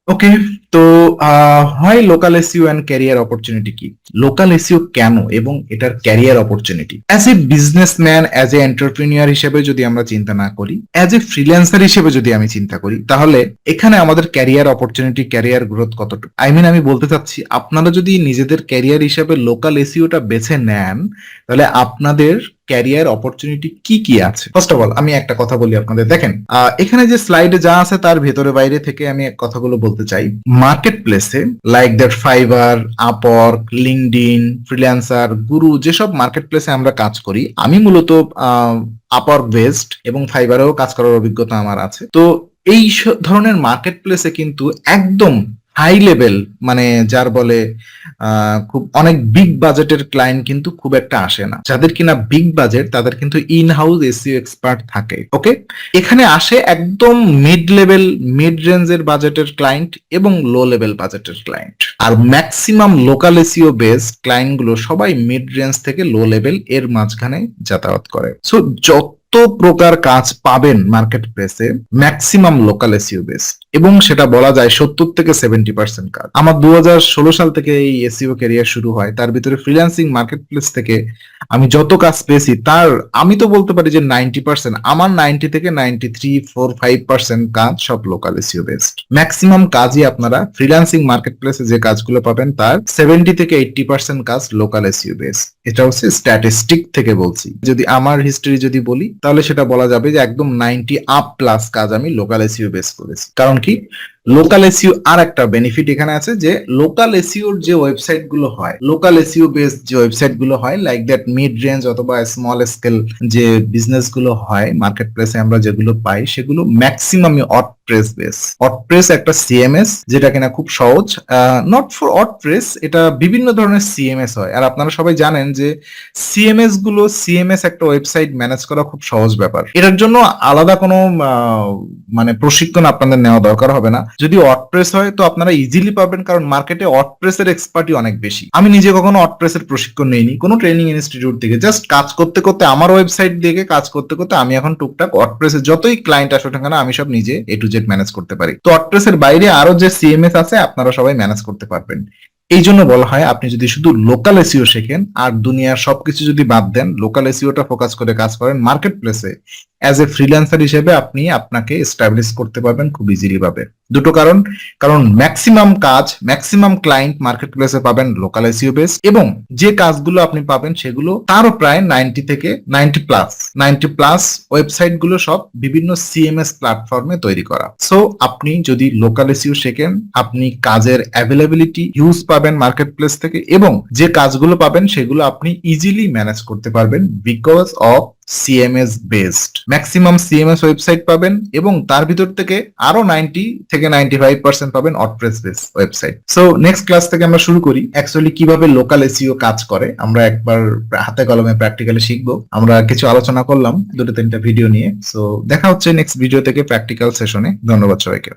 ওকে, তো হয় local SEO and career opportunity কি, লোকাল এসইও কেন এবং এটার career opportunity. As a businessman, as a entrepreneur হিসেবে যদি আমরা চিন্তা না করি, অ্যাজ এ ফ্রিল্যান্সার হিসেবে যদি আমি চিন্তা করি, তাহলে এখানে আমাদের ক্যারিয়ার অপরচুনিটি, ক্যারিয়ার গ্রোথ কতটুকু, আমি বলতে চাচ্ছি, আপনারা যদি নিজেদের ক্যারিয়ার হিসেবে লোকাল এসইওটা বেছে নেন, তাহলে আপনাদের ক্যারিয়ার অপরচুনিটি কি কি আছে। ফার্স্ট অফ অল আমি একটা কথা বলি আপনাদের, দেখেন এখানে যে স্লাইডে যা আছে তার ভেতরে বাইরে থেকে আমি এক কথাগুলো বলতে চাই। মার্কেট প্লেসে like that fibre, Upwork, LinkedIn, freelancer, গুরু, যেসব মার্কেট প্লেসে আমরা কাজ করি, আমি মূলত আপওয়ার্ক বেসড এবং ফাইবারেও কাজ করার অভিজ্ঞতা আমার আছে। তো এই ধরনের মার্কেট প্লেসে কিন্তু একদম হাই লেভেল, মানে যার বলে খুব অনেক বিগ বাজেটের ক্লায়েন্ট কিন্তু খুব একটা আসে না। যাদের কিনা বিগ বাজেট তাদের কিন্তু ইন হাউস এসইও এক্সপার্ট থাকে। ওকে, এখানে আসে একদম মিড লেভেল, মিড রেঞ্জের বাজেটের ক্লায়েন্ট এবং লো লেভেল বাজেটের ক্লায়েন্ট। আর maximum local SEO base client গুলো সবাই মিড রেঞ্জ থেকে লো লেভেল এর মাঝখানে যাতায়াত করে। সো যত প্রকার কাজ পাবেন মার্কেট প্লেসে, ম্যাক্সিমাম লোকাল এসইও বেস, এবং সেটা বলা যায় 70 থেকে 70% কাজ। আমার 2016 সাল থেকে এই এসইও ক্যারিয়ার শুরু হয়, তার ভিতরে ফ্রিল্যান্সিং মার্কেট প্লেস থেকে আমি যত কাজ পেয়েছি তার আমি তো বলতে পারি যে 90%, আমার 90 থেকে 93-4-5% কাজ সব লোকাল এসইও বেসড। ম্যাক্সিমাম কাজই আপনারা ফ্রিল্যান্সিং মার্কেট প্লেসে যে কাজগুলো পাবেন তার 70 থেকে 80% কাজ লোকাল এসইও বেস। এটা হচ্ছে স্ট্যাটিস্টিক থেকে বলছি। যদি আমার হিস্ট্রি যদি বলি, তাহলে সেটা বলা যাবে যে একদম 90+ কাজ আমি লোকাল এসইও বেস করেছি। কারণ কি, লোকাল এসইও আর একটা বেনিফিট এখানে আছে যে লোকাল এসইওর যে ওয়েবসাইট গুলো হয়, লোকাল এসইও বেসড যে ওয়েবসাইট গুলো হয়, লাইক দ্যাট মিড রেঞ্জ অথবা স্মল স্কেল যে বিজনেস গুলো হয় মার্কেট প্লেসে আমরা যেগুলো পাই, সেগুলো ম্যাক্সিমামই ওয়ার্ডপ্রেস বেস। ওয়ার্ডপ্রেস একটা সিএমএস যেটা কিনা খুব সহজ। নট ফর ওয়ার্ডপ্রেস, এটা বিভিন্ন ধরনের সিএমএস হয়। আর আপনারা সবাই জানেন যে সিএমএস একটা ওয়েবসাইট ম্যানেজ করা খুব সহজ ব্যাপার। এটার জন্য আলাদা কোনো মানে প্রশিক্ষণ আপনাদের নেওয়া দরকার হবে না। যদি ওয়ার্ডপ্রেস হয় তো আপনারা ইজিলি পাবেন, কারণ মার্কেটে ওয়ার্ডপ্রেস এর এক্সপার্টই অনেক বেশি। আমি নিজে কখনো ওয়ার্ডপ্রেস এর প্রশিক্ষণ নেইনি কোনো ট্রেনিং ইনস্টিটিউট থেকে, জাস্ট কাজ করতে করতে, আমার ওয়েবসাইট দেখে কাজ করতে করতে আমি এখন টুকটাক ওয়ার্ডপ্রেসের যতই ক্লায়েন্ট আসুক না কেন আমি সব নিজে A to Z ম্যানেজ করতে পারি। তো ওয়ার্ডপ্রেস এর বাইরে আরো যে সিএমএস আছে আপনারা সবাই ম্যানেজ করতে পারবেন। এই জন্য বলা হয়, আপনি যদি শুধু লোকাল এসইও শেখেন আর দুনিয়ার সবকিছু যদি বাদ দেন, লোকাল এসইওটা ফোকাস করে কাজ করেন মার্কেট প্লেসে, অ্যাজ এ ফ্রিল্যান্সার হিসেবে আপনি আপনাকে এস্টাবলিশ করতে পারবেন খুব ইজিলি ভাবে। দুটো কারণ ম্যাক্সিমাম কাজ, ম্যাক্সিমাম ক্লায়েন্ট মার্কেট প্লেসে পাবেন লোকাল এসইও বেস, এবং যে কাজগুলো আপনি পাবেন সেগুলো তারও প্রায় 90 প্লাস ওয়েবসাইট গুলো সব বিভিন্ন সিএমএস প্ল্যাটফর্মে তৈরি করা। সো আপনি যদি লোকাল এসইও শেখেন, আপনি কাজের অ্যাভেলেবিলিটি হিউজ পাবেন মার্কেট প্লেস থেকে, এবং যে কাজগুলো পাবেন সেগুলো আপনি ইজিলি ম্যানেজ করতে পারবেন because of CMS based. Maximum CMS website পাবেন এবং তার ভিতর থেকে আরো 90 থেকে 95% পাবেন WordPress base website. So next class থেকে আমরা শুরু করি অ্যাকচুয়ালি কিভাবে লোকাল এসইও কাজ করে। আমরা একবার হাতে কলমে প্র্যাকটিক্যালি শিখবো। আমরা কিছু আলোচনা করলাম 2-3টা ভিডিও নিয়ে। সো দেখা হচ্ছে নেক্সট ভিডিও থেকে প্র্যাকটিক্যাল সেশনে। ধন্যবাদ সবাইকে।